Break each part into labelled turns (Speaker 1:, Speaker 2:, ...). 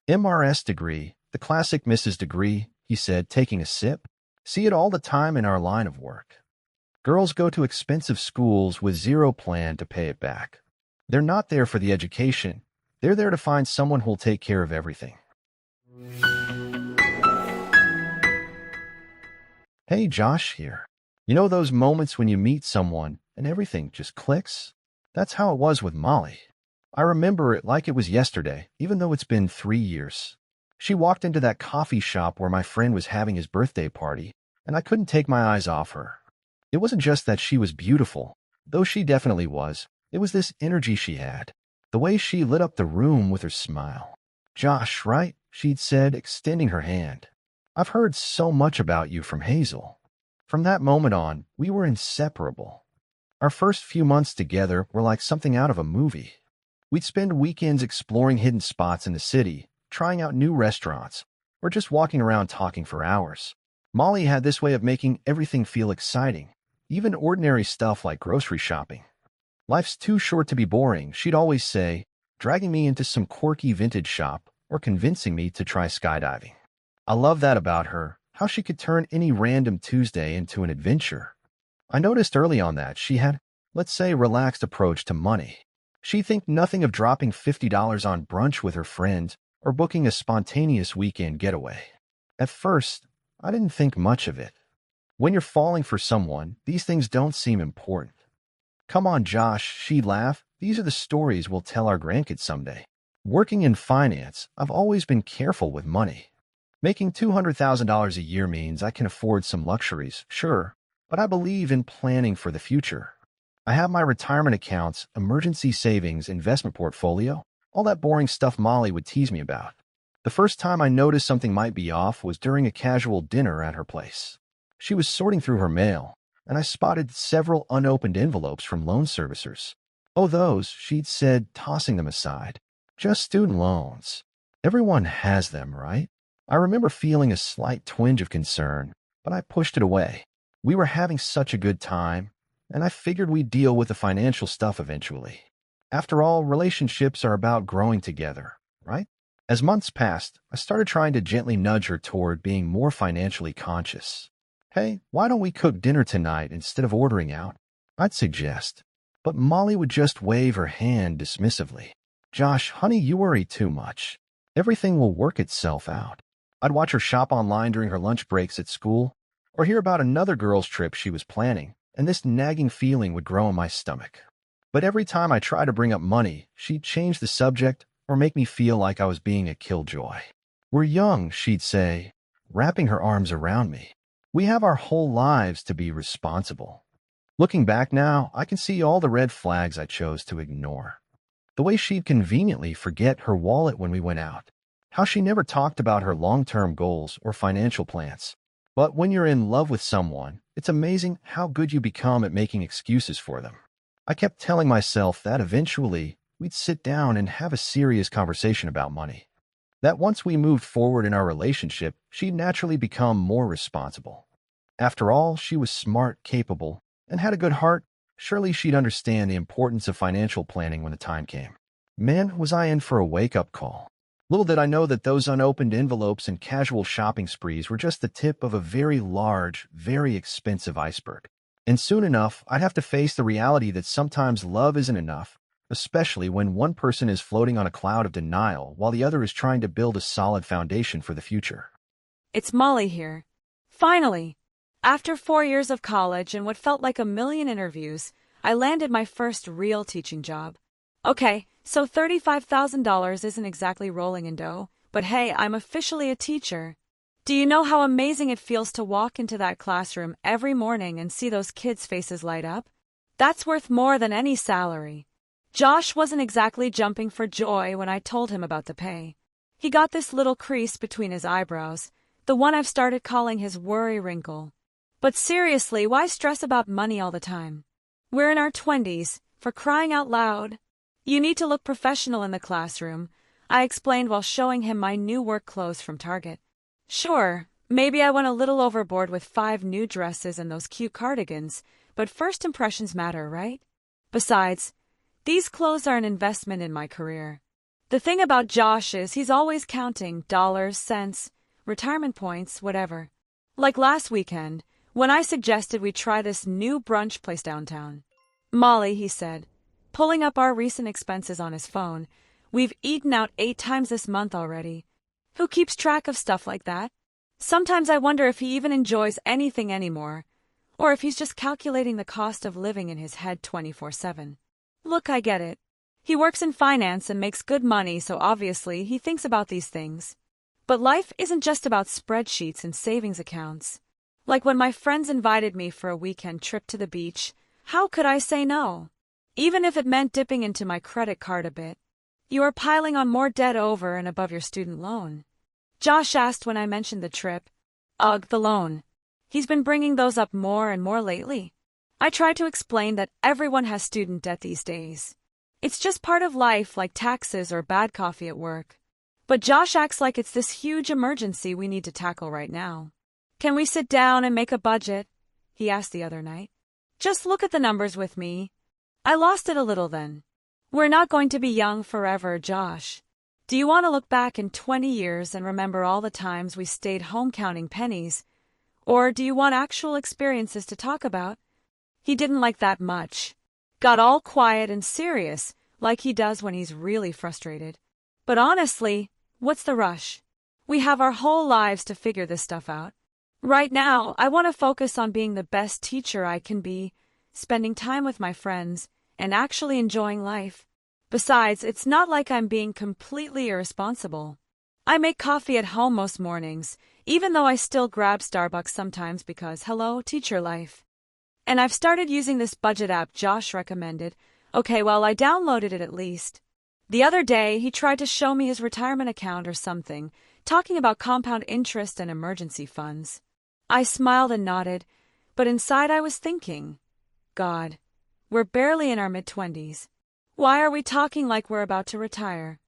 Speaker 1: MRS degree, the classic Mrs. degree, he said, taking a sip. See it all the time in our line of work. Girls go to expensive schools with zero plan to pay it back. They're not there for the education. They're there to find someone who'll take care of everything. Hey, Josh here. You know those moments when you meet someone and everything just clicks? That's how it was with Molly. I remember it like it was yesterday, even though it's been 3 years. She walked into that coffee shop where my friend was having his birthday party, and I couldn't take my eyes off her. It wasn't just that she was beautiful, though she definitely was. It was this energy she had, the way she lit up the room with her smile. Josh, right? She'd said, extending her hand. I've heard so much about you from Hazel. From that moment on, we were inseparable. Our first few months together were like something out of a movie. We'd spend weekends exploring hidden spots in the city, trying out new restaurants, or just walking around talking for hours. Molly had this way of making everything feel exciting, even ordinary stuff like grocery shopping. Life's too short to be boring, she'd always say, dragging me into some quirky vintage shop or convincing me to try skydiving. I love that about her, how she could turn any random Tuesday into an adventure. I noticed early on that she had, let's say, a relaxed approach to money. She'd think nothing of dropping $50 on brunch with her friends or booking a spontaneous weekend getaway. At first, I didn't think much of it. When you're falling for someone, these things don't seem important. Come on, Josh, she'd laugh. These are the stories we'll tell our grandkids someday. Working in finance, I've always been careful with money. Making $200,000 a year means I can afford some luxuries, sure, but I believe in planning for the future. I have my retirement accounts, emergency savings, investment portfolio, all that boring stuff Molly would tease me about. The first time I noticed something might be off was during a casual dinner at her place. She was sorting through her mail, and I spotted several unopened envelopes from loan servicers. Oh, those, she'd said, tossing them aside. Just student loans. Everyone has them, right? I remember feeling a slight twinge of concern, but I pushed it away. We were having such a good time, and I figured we'd deal with the financial stuff eventually. After all, relationships are about growing together, right? As months passed, I started trying to gently nudge her toward being more financially conscious. Hey, why don't we cook dinner tonight instead of ordering out? I'd suggest. But Molly would just wave her hand dismissively. Josh, honey, you worry too much. Everything will work itself out. I'd watch her shop online during her lunch breaks at school, or hear about another girl's trip she was planning, and this nagging feeling would grow in my stomach. But every time I tried to bring up money, she'd change the subject or make me feel like I was being a killjoy. We're young, she'd say, wrapping her arms around me. We have our whole lives to be responsible. Looking back now, I can see all the red flags I chose to ignore. The way she'd conveniently forget her wallet when we went out. How she never talked about her long-term goals or financial plans. But when you're in love with someone, it's amazing how good you become at making excuses for them. I kept telling myself that eventually we'd sit down and have a serious conversation about money. That once we moved forward in our relationship, she'd naturally become more responsible. After all, she was smart, capable, and had a good heart. Surely she'd understand the importance of financial planning when the time came. Man, was I in for a wake-up call. Little did I know that those unopened envelopes and casual shopping sprees were just the tip of a very large, very expensive iceberg. And soon enough, I'd have to face the reality that sometimes love isn't enough, especially when one person is floating on a cloud of denial while the other is trying to build a solid foundation for the future.
Speaker 2: It's Molly here. Finally! After 4 years of college and what felt like a million interviews, I landed my first real teaching job. Okay, so $35,000 isn't exactly rolling in dough, but hey, I'm officially a teacher. Do you know how amazing it feels to walk into that classroom every morning and see those kids' faces light up? That's worth more than any salary. Josh wasn't exactly jumping for joy when I told him about the pay. He got this little crease between his eyebrows, the one I've started calling his worry wrinkle. But seriously, why stress about money all the time? We're in our 20s, for crying out loud. You need to look professional in the classroom, I explained while showing him my new work clothes from Target. Sure, maybe I went a little overboard with 5 new dresses and those cute cardigans, but first impressions matter, right? Besides, these clothes are an investment in my career. The thing about Josh is he's always counting dollars, cents, retirement points, whatever. Like last weekend, when I suggested we try this new brunch place downtown. Molly, he said, pulling up our recent expenses on his phone, we've eaten out 8 times this month already. Who keeps track of stuff like that? Sometimes I wonder if he even enjoys anything anymore, or if he's just calculating the cost of living in his head 24/7. Look, I get it. He works in finance and makes good money, so obviously he thinks about these things. But life isn't just about spreadsheets and savings accounts. Like when my friends invited me for a weekend trip to the beach, how could I say no? Even if it meant dipping into my credit card a bit. You are piling on more debt over and above your student loan. Josh asked when I mentioned the trip. Ugh, the loan. He's been bringing those up more and more lately. I tried to explain that everyone has student debt these days. It's just part of life, like taxes or bad coffee at work. But Josh acts like it's this huge emergency we need to tackle right now. Can we sit down and make a budget? He asked the other night. Just look at the numbers with me. I lost it a little then. We're not going to be young forever, Josh. Do you want to look back in 20 years and remember all the times we stayed home counting pennies? Or do you want actual experiences to talk about? He didn't like that much. Got all quiet and serious, like he does when he's really frustrated. But honestly, what's the rush? We have our whole lives to figure this stuff out. Right now, I want to focus on being the best teacher I can be, spending time with my friends, and actually enjoying life. Besides, it's not like I'm being completely irresponsible. I make coffee at home most mornings, even though I still grab Starbucks sometimes because, hello, teacher life. And I've started using this budget app Josh recommended. Okay, well, I downloaded it at least. The other day, he tried to show me his retirement account or something, talking about compound interest and emergency funds. I smiled and nodded, but inside I was thinking, God, we're barely in our mid-20s. Why are we talking like we're about to retire?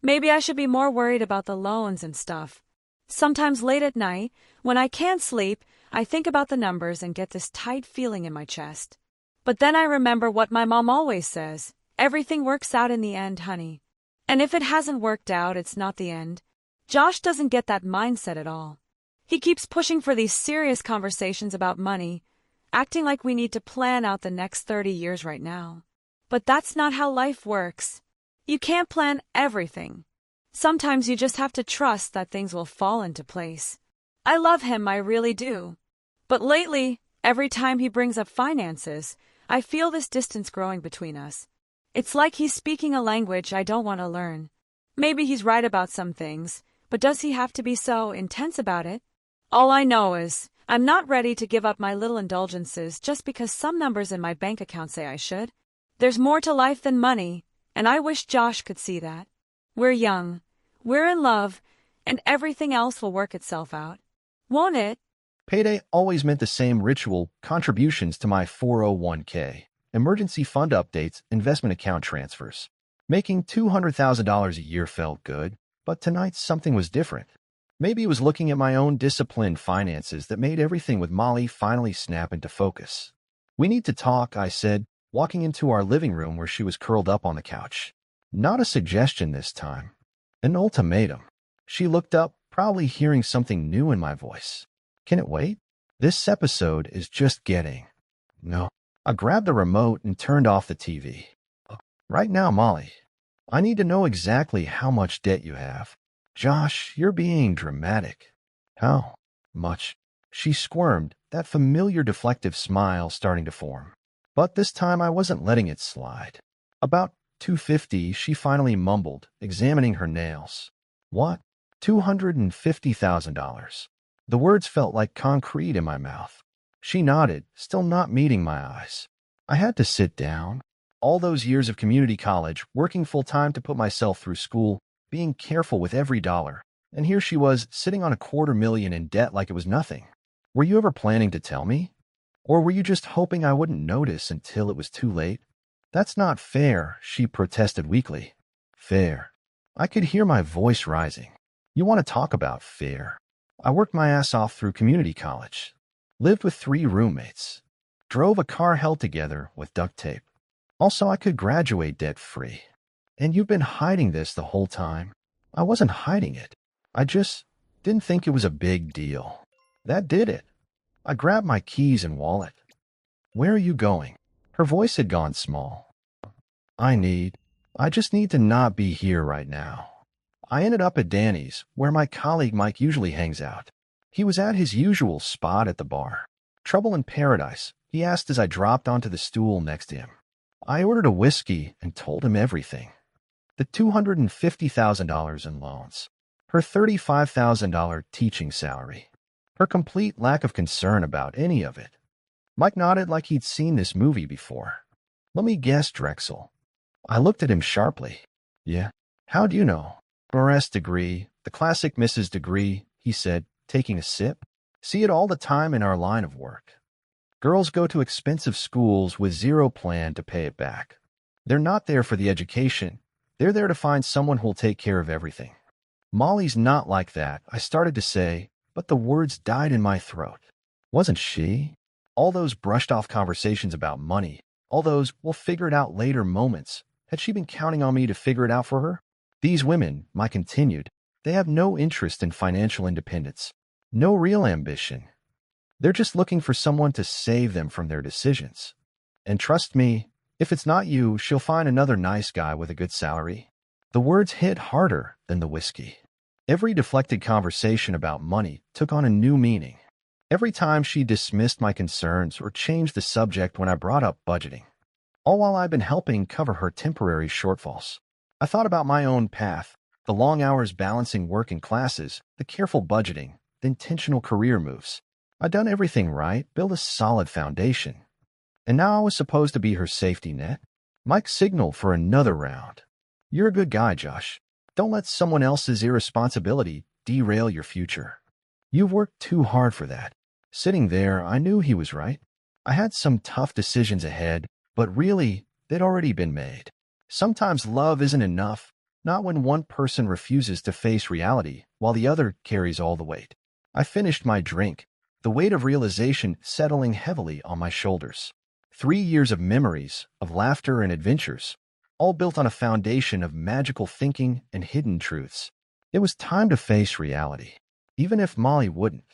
Speaker 2: Maybe I should be more worried about the loans and stuff. Sometimes late at night, when I can't sleep, I think about the numbers and get this tight feeling in my chest. But then I remember what my mom always says, everything works out in the end, honey. And if it hasn't worked out, it's not the end. Josh doesn't get that mindset at all. He keeps pushing for these serious conversations about money, acting like we need to plan out the next 30 years right now. But that's not how life works. You can't plan everything. Sometimes you just have to trust that things will fall into place. I love him, I really do. But lately, every time he brings up finances, I feel this distance growing between us. It's like he's speaking a language I don't want to learn. Maybe he's right about some things, but does he have to be so intense about it? All I know is, I'm not ready to give up my little indulgences just because some numbers in my bank account say I should. There's more to life than money, and I wish Josh could see that. We're young, we're in love, and everything else will work itself out. Won't it?
Speaker 1: Payday always meant the same ritual: contributions to my 401k, emergency fund updates, investment account transfers. Making $200,000 a year felt good, but tonight something was different. Maybe it was looking at my own disciplined finances that made everything with Molly finally snap into focus. We need to talk, I said, walking into our living room where she was curled up on the couch. Not a suggestion this time. An ultimatum. She looked up, probably hearing something new in my voice. Can it wait? This episode is just getting... No. I grabbed the remote and turned off the TV. Right now, Molly, I need to know exactly how much debt you have. Josh, you're being dramatic. How much? She squirmed, that familiar deflective smile starting to form. But this time I wasn't letting it slide. About $250, she finally mumbled, examining her nails. What? $250,000. The words felt like concrete in my mouth. She nodded, still not meeting my eyes. I had to sit down. All those years of community college, working full-time to put myself through school, being careful with every dollar. And here she was, sitting on $250,000 in debt like it was nothing. Were you ever planning to tell me? Or were you just hoping I wouldn't notice until it was too late? That's not fair, she protested weakly. Fair. I could hear my voice rising. You want to talk about fair? I worked my ass off through community college. Lived with 3 roommates. Drove a car held together with duct tape. Also, I could graduate debt-free. And you've been hiding this the whole time. I wasn't hiding it. I just didn't think it was a big deal. That did it. I grabbed my keys and wallet. Where are you going? Her voice had gone small. I just need to not be here right now. I ended up at Danny's, where my colleague Mike usually hangs out. He was at his usual spot at the bar. Trouble in Paradise, he asked as I dropped onto the stool next to him. I ordered a whiskey and told him everything. The $250,000 in loans, her $35,000 teaching salary, her complete lack of concern about any of it. Mike nodded like he'd seen this movie before. Let me guess, Drexel. I looked at him sharply. Yeah? How'd you know? Morris degree, the classic Mrs. Degree, he said, taking a sip. See it all the time in our line of work. Girls go to expensive schools with zero plan to pay it back. They're not there for the education. They're there to find someone who'll take care of everything. Molly's not like that, I started to say, but the words died in my throat. Wasn't she? All those brushed-off conversations about money, all those we'll figure it out later moments, had she been counting on me to figure it out for her? These women, Mike continued, they have no interest in financial independence, no real ambition. They're just looking for someone to save them from their decisions. And trust me, if it's not you, she'll find another nice guy with a good salary. The words hit harder than the whiskey. Every deflected conversation about money took on a new meaning. Every time she dismissed my concerns or changed the subject when I brought up budgeting. All while I've been helping cover her temporary shortfalls. I thought about my own path, the long hours balancing work and classes, the careful budgeting, the intentional career moves. I'd done everything right, built a solid foundation. And now I was supposed to be her safety net. Mike signaled for another round. You're a good guy, Josh. Don't let someone else's irresponsibility derail your future. You've worked too hard for that. Sitting there, I knew he was right. I had some tough decisions ahead, but really, they'd already been made. Sometimes love isn't enough, not when one person refuses to face reality while the other carries all the weight. I finished my drink, the weight of realization settling heavily on my shoulders. 3 years of memories, of laughter and adventures, all built on a foundation of magical thinking and hidden truths. It was time to face reality, even if Molly wouldn't.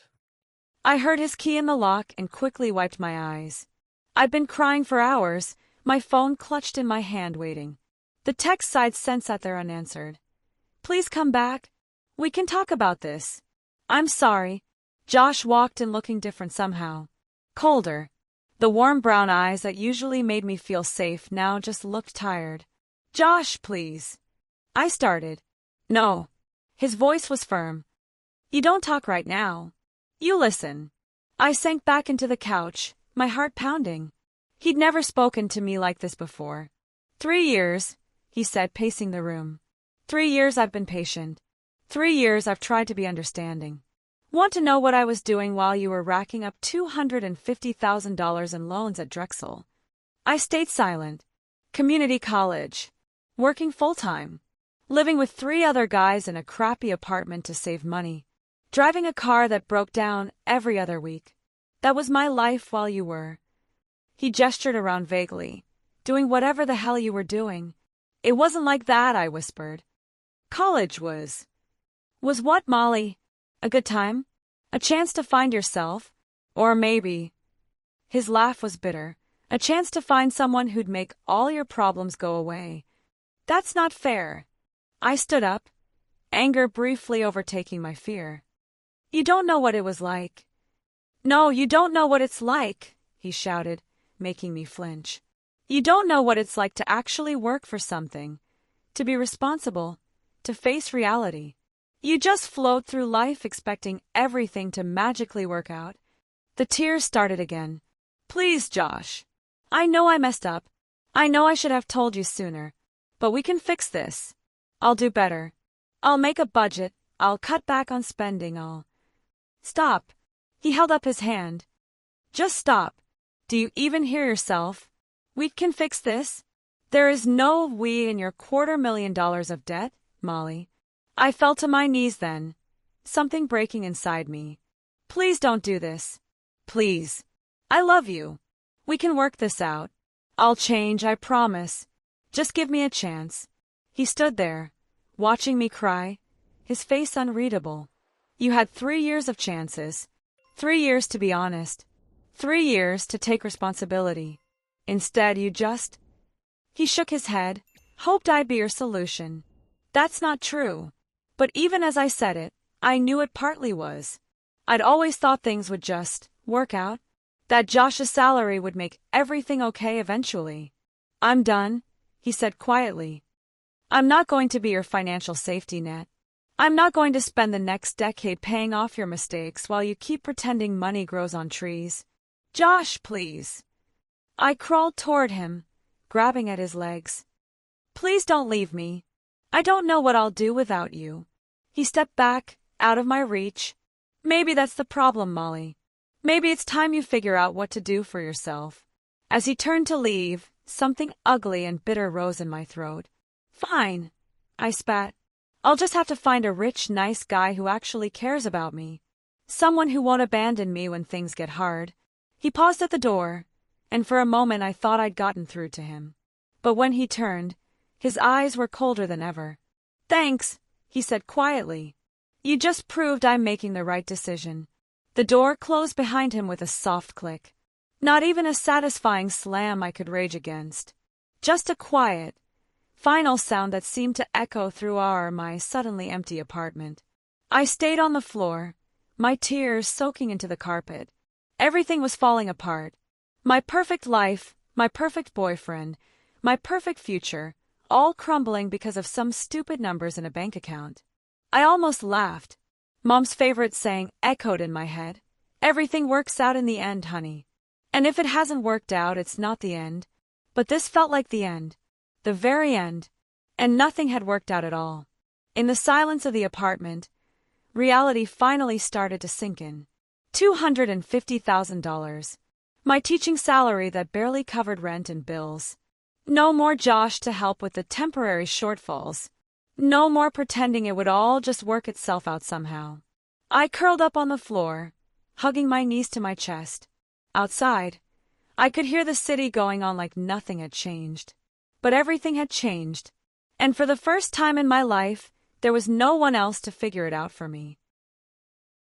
Speaker 2: I heard his key in the lock and quickly wiped my eyes. I'd been crying for hours, my phone clutched in my hand waiting. The texts I'd sent sat there unanswered. Please come back. We can talk about this. I'm sorry. Josh walked in looking different somehow. Colder. The warm brown eyes that usually made me feel safe now just looked tired. Josh, please. I started. No. His voice was firm. You don't talk right now. You listen. I sank back into the couch, my heart pounding. He'd never spoken to me like this before. 3 years, he said, pacing the room. 3 years I've been patient. 3 years I've tried to be understanding. Want to know what I was doing while you were racking up $250,000 in loans at Drexel? I stayed silent. Community college. Working full-time. Living with 3 other guys in a crappy apartment to save money. Driving a car that broke down every other week. That was my life while you were. He gestured around vaguely. Doing whatever the hell you were doing. It wasn't like that, I whispered. College was. Was what, Molly? A good time? A chance to find yourself? Or maybe. His laugh was bitter. A chance to find someone who'd make all your problems go away. That's not fair. I stood up, anger briefly overtaking my fear. You don't know what it was like. No, you don't know what it's like, he shouted, making me flinch. You don't know what it's like to actually work for something, to be responsible, to face reality. You just float through life expecting everything to magically work out. The tears started again. Please, Josh. I know I messed up. I know I should have told you sooner. But we can fix this. I'll do better. I'll make a budget. I'll cut back on spending. Stop. He held up his hand. Just stop. Do you even hear yourself? We can fix this. There is no we in your $250,000 of debt, Molly. I fell to my knees then, something breaking inside me. Please don't do this. Please. I love you. We can work this out. I'll change, I promise. Just give me a chance. He stood there, watching me cry, his face unreadable. You had 3 years of chances. 3 years to be honest. 3 years to take responsibility. Instead, you just... He shook his head, hoped I'd be your solution. That's not true. But even as I said it, I knew it partly was. I'd always thought things would just work out. That Josh's salary would make everything okay eventually. I'm done, he said quietly. I'm not going to be your financial safety net. I'm not going to spend the next decade paying off your mistakes while you keep pretending money grows on trees. Josh, please. I crawled toward him, grabbing at his legs. Please don't leave me. I don't know what I'll do without you. He stepped back, out of my reach. Maybe that's the problem, Molly. Maybe it's time you figure out what to do for yourself. As he turned to leave, something ugly and bitter rose in my throat. Fine, I spat. I'll just have to find a rich, nice guy who actually cares about me. Someone who won't abandon me when things get hard. He paused at the door, and for a moment I thought I'd gotten through to him. But when he turned, his eyes were colder than ever. Thanks, he said quietly. You just proved I'm making the right decision. The door closed behind him with a soft click. Not even a satisfying slam I could rage against. Just a quiet, final sound that seemed to echo through my suddenly empty apartment. I stayed on the floor, my tears soaking into the carpet. Everything was falling apart. My perfect life, my perfect boyfriend, my perfect future, all crumbling because of some stupid numbers in a bank account. I almost laughed. Mom's favorite saying echoed in my head. Everything works out in the end, honey. And if it hasn't worked out, it's not the end. But this felt like the end. The very end. And nothing had worked out at all. In the silence of the apartment, reality finally started to sink in. $250,000. My teaching salary that barely covered rent and bills. No more Josh to help with the temporary shortfalls. No more pretending it would all just work itself out somehow. I curled up on the floor, hugging my knees to my chest. Outside, I could hear the city going on like nothing had changed. But everything had changed. And for the first time in my life, there was no one else to figure it out for me.